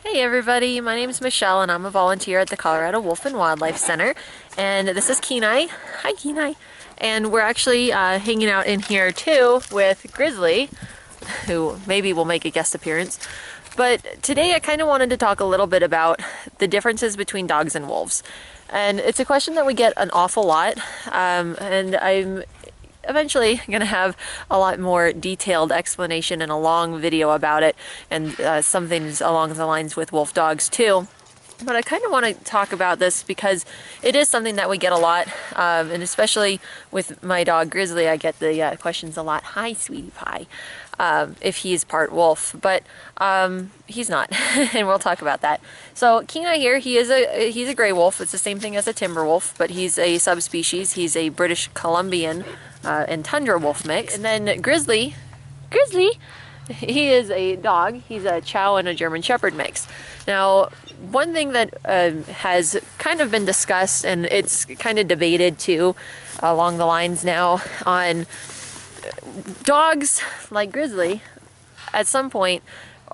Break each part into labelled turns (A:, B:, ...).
A: Hey everybody, my name is Michelle and I'm a volunteer at the Colorado Wolf and Wildlife Center, and this is Kenai. Hi Kenai. And we're actually hanging out in here too with Grizzly, who maybe will make a guest appearance. But today I kind of wanted to talk a little bit about the differences between dogs and wolves. And it's a question that we get an awful lot, and I'm eventually going to have a lot more detailed explanation and a long video about it, and something along the lines with wolf dogs too. But I kind of want to talk about this because it is something that we get a lot, and especially with my dog Grizzly, I get the questions a lot. Hi, sweetie pie. If he's part wolf, but he's not, and we'll talk about that. So Kenai here, he's a gray wolf. It's the same thing as a timber wolf, but he's a subspecies. He's a British Columbian and tundra wolf mix. And then Grizzly, he is a dog. He's a Chow and a German Shepherd mix. Now, one thing that has kind of been discussed, and it's kind of debated too, along the lines now on dogs like Grizzly, at some point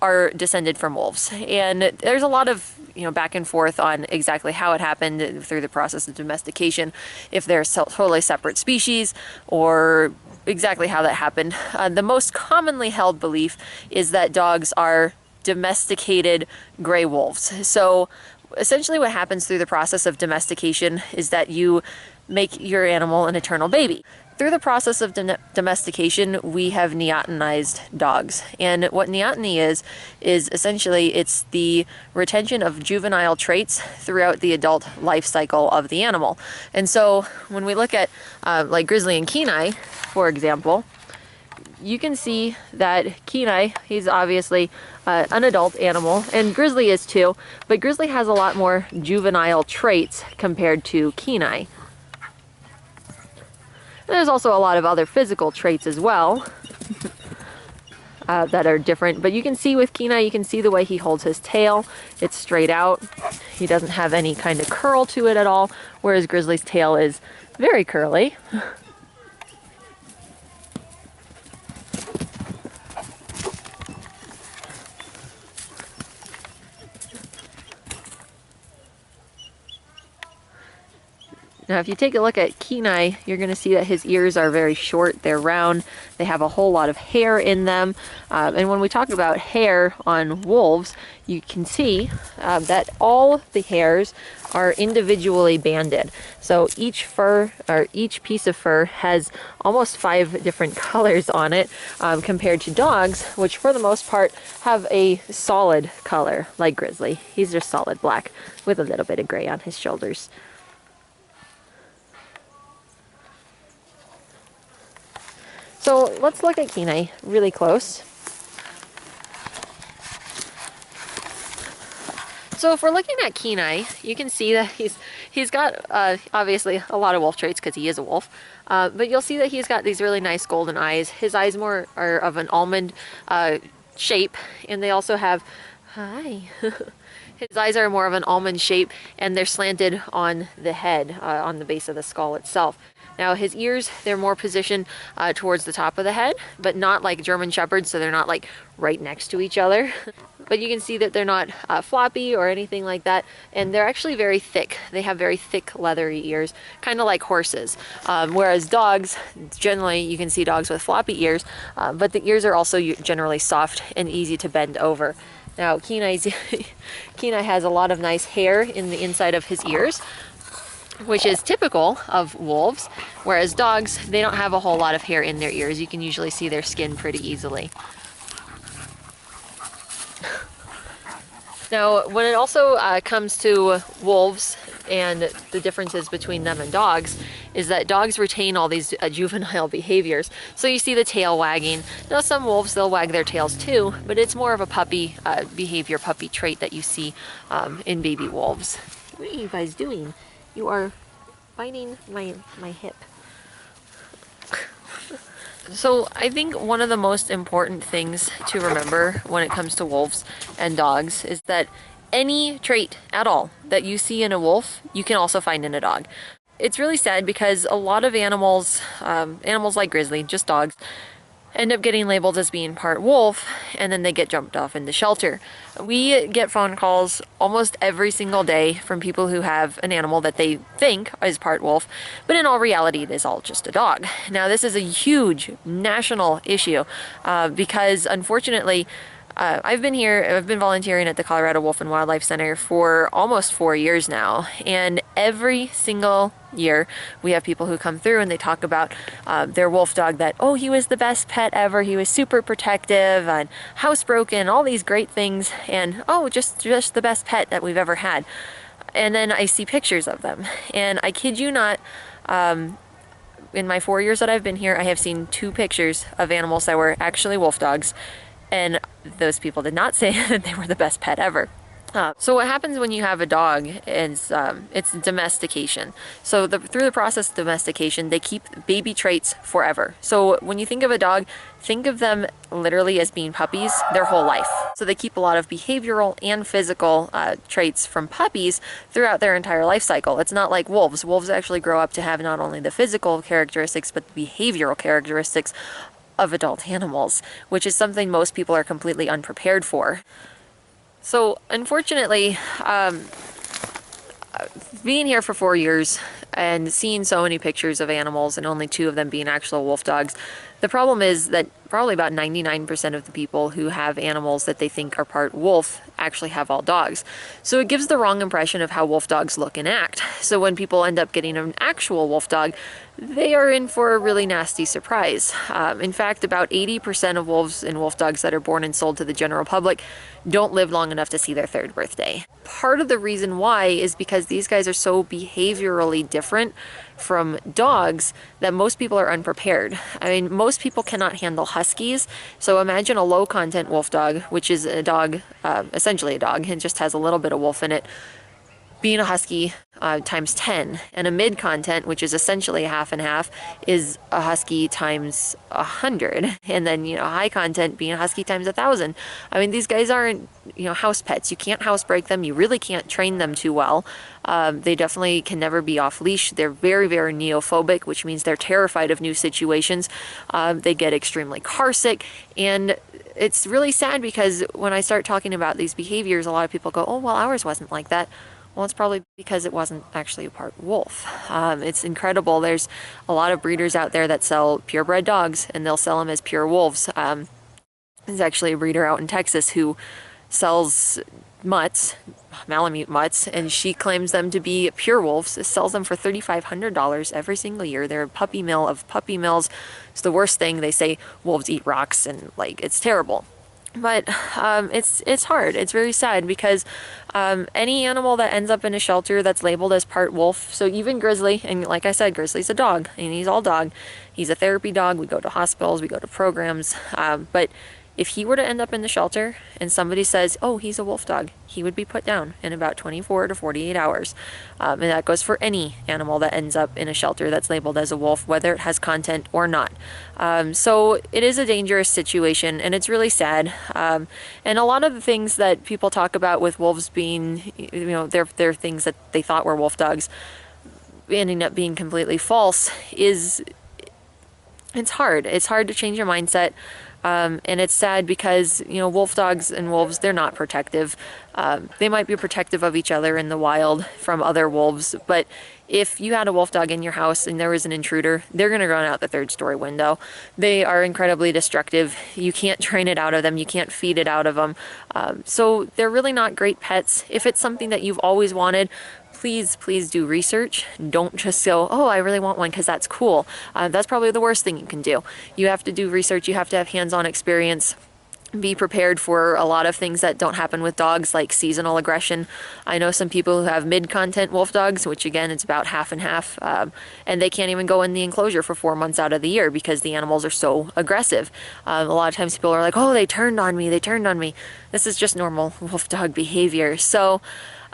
A: are descended from wolves, and there's a lot of back and forth on exactly how it happened through the process of domestication, if they're totally separate species or exactly how that happened. The most commonly held belief is that dogs are domesticated gray wolves. So essentially what happens through the process of domestication is that you make your animal an eternal baby. Through the process of domestication, we have neotenized dogs. And what neoteny is essentially it's the retention of juvenile traits throughout the adult life cycle of the animal. And so when we look at like Grizzly and Kenai, for example, you can see that Kenai, he's obviously an adult animal, and Grizzly is too, but Grizzly has a lot more juvenile traits compared to Kenai. There's also a lot of other physical traits as well that are different, but you can see with Kenai, you can see the way he holds his tail. It's straight out. He doesn't have any kind of curl to it at all, whereas Grizzly's tail is very curly. Now, if you take a look at Kenai, you're going to see that his ears are very short. They're round. They have a whole lot of hair in them. And when we talk about hair on wolves, you can see that all the hairs are individually banded. So each fur, or each piece of fur, has almost 5 different colors on it, compared to dogs, which for the most part have a solid color, like Grizzly. He's just solid black with a little bit of gray on his shoulders. So let's look at Kenai really close. So if we're looking at Kenai, you can see that he's got obviously a lot of wolf traits because he is a wolf, but you'll see that he's got these really nice golden eyes. His eyes more are of an almond shape, and they also have, hi, his eyes are more of an almond shape, and they're slanted on the head, on the base of the skull itself. Now his ears, they're more positioned towards the top of the head, but not like German Shepherds, so they're not like right next to each other. But you can see that they're not floppy or anything like that, and they're actually very thick. They have very thick leathery ears, kind of like horses. Whereas dogs, generally you can see dogs with floppy ears, but the ears are also generally soft and easy to bend over. Now Kenai has a lot of nice hair in the inside of his ears, which is typical of wolves, whereas dogs, they don't have a whole lot of hair in their ears. You can usually see their skin pretty easily. Now, when it also comes to wolves and the differences between them and dogs, is that dogs retain all these juvenile behaviors. So you see the tail wagging. Now some wolves, they'll wag their tails too, but it's more of a puppy behavior, puppy trait that you see in baby wolves. What are you guys doing? You are biting my hip. So I think one of the most important things to remember when it comes to wolves and dogs is that any trait at all that you see in a wolf, you can also find in a dog. It's really sad because a lot of animals, animals like Grizzly, just dogs, end up getting labeled as being part wolf, and then they get jumped off in the shelter. We get phone calls almost every single day from people who have an animal that they think is part wolf, but in all reality it is all just a dog. Now this is a huge national issue because unfortunately I've been volunteering at the Colorado Wolf and Wildlife Center for almost 4 years now, and every single year we have people who come through and they talk about their wolf dog that, oh, he was the best pet ever, he was super protective and housebroken, all these great things, and oh, just the best pet that we've ever had. And then I see pictures of them, and I kid you not, in my 4 years that I've been here, I have seen 2 pictures of animals that were actually wolf dogs, and those people did not say that they were the best pet ever. So what happens when you have a dog is it's domestication. So through the process of domestication, they keep baby traits forever. So when you think of a dog, think of them literally as being puppies their whole life. So they keep a lot of behavioral and physical traits from puppies throughout their entire life cycle. It's not like wolves. Wolves actually grow up to have not only the physical characteristics, but the behavioral characteristics of adult animals, which is something most people are completely unprepared for. So unfortunately, being here for 4 years and seeing so many pictures of animals and only 2 of them being actual wolf dogs, the problem is that probably about 99% of the people who have animals that they think are part wolf actually have all dogs. So it gives the wrong impression of how wolf dogs look and act. So when people end up getting an actual wolf dog, they are in for a really nasty surprise. In fact, about 80% of wolves and wolf dogs that are born and sold to the general public don't live long enough to see their 3rd birthday. Part of the reason why is because these guys are so behaviorally different from dogs that most people are unprepared. I mean, most people cannot handle huskies. So imagine a low content wolf dog, which is a dog, essentially a dog, and just has a little bit of wolf in it, being a husky times 10, and a mid content, which is essentially half and half, is a husky times 100, and then high content being a husky times 1,000. I mean, these guys aren't house pets. You can't housebreak them. You really can't train them too well. They definitely can never be off leash. They're very, very neophobic, which means they're terrified of new situations. They get extremely carsick, and it's really sad because when I start talking about these behaviors, a lot of people go, oh, well, ours wasn't like that. Well, it's probably because it wasn't actually a part wolf. It's incredible. There's a lot of breeders out there that sell purebred dogs, and they'll sell them as pure wolves. There's actually a breeder out in Texas who sells mutts, Malamute mutts, and she claims them to be pure wolves, sells them for $3,500 every single year. They're a puppy mill of puppy mills. It's the worst thing. They say wolves eat rocks, and it's terrible. But it's hard. It's very sad because any animal that ends up in a shelter that's labeled as part wolf, so even Grizzly, and like I said, Grizzly's a dog, and he's all dog. He's a therapy dog. We go to hospitals, we go to programs, but if he were to end up in the shelter and somebody says, oh, he's a wolf dog, he would be put down in about 24 to 48 hours. And that goes for any animal that ends up in a shelter that's labeled as a wolf, whether it has content or not. So it is a dangerous situation, and it's really sad. And a lot of the things that people talk about with wolves being, they're things that they thought were wolf dogs, ending up being completely false, it's hard. It's hard to change your mindset. And it's sad because, wolf dogs and wolves, they're not protective. They might be protective of each other in the wild from other wolves, but if you had a wolf dog in your house and there was an intruder, they're going to run out the 3rd story window. They are incredibly destructive. You can't train it out of them. You can't feed it out of them. So they're really not great pets. If it's something that you've always wanted, please do research. Don't just go, oh, I really want one because that's cool. That's probably the worst thing you can do. You have to do research. You have to have hands-on experience. Be prepared for a lot of things that don't happen with dogs, like seasonal aggression. I know some people who have mid-content wolf dogs, which again, it's about half and half, and they can't even go in the enclosure for 4 months out of the year because the animals are so aggressive. A lot of times people are like, oh, they turned on me. This is just normal wolf dog behavior. So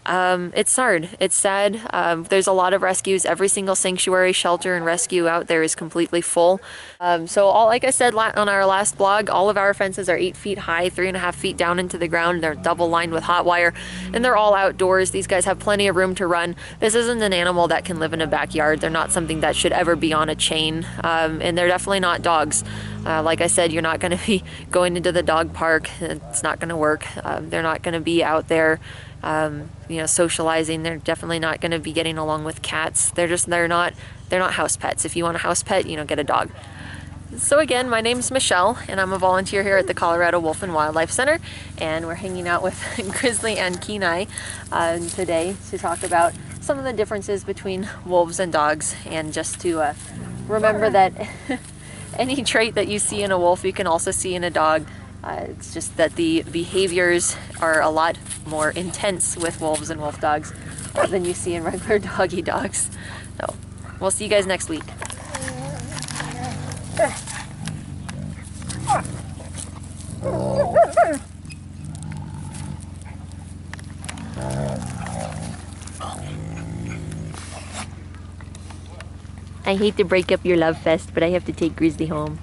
A: it's hard. It's sad. There's a lot of rescues. Every single sanctuary, shelter, and rescue out there is completely full. Like I said on our last blog, all of our fences are 8 feet high, 3.5 feet down into the ground. They're double lined with hot wire, and they're all outdoors. These guys have plenty of room to run. This isn't an animal that can live in a backyard. They're not something that should ever be on a chain, and they're definitely not dogs. Like I said, you're not going to be going into the dog park. It's not going to work. They're not going to be out there, you know, socializing. They're definitely not going to be getting along with cats. They're not house pets. If you want a house pet, you know, get a dog. So again, my name's Michelle, and I'm a volunteer here at the Colorado Wolf and Wildlife Center, and we're hanging out with Grizzly and Kenai today to talk about some of the differences between wolves and dogs, and just to remember that any trait that you see in a wolf, you can also see in a dog. It's just that the behaviors are a lot more intense with wolves and wolf dogs than you see in regular doggy dogs. So we'll see you guys next week. I hate to break up your love fest, but I have to take Grizzly home.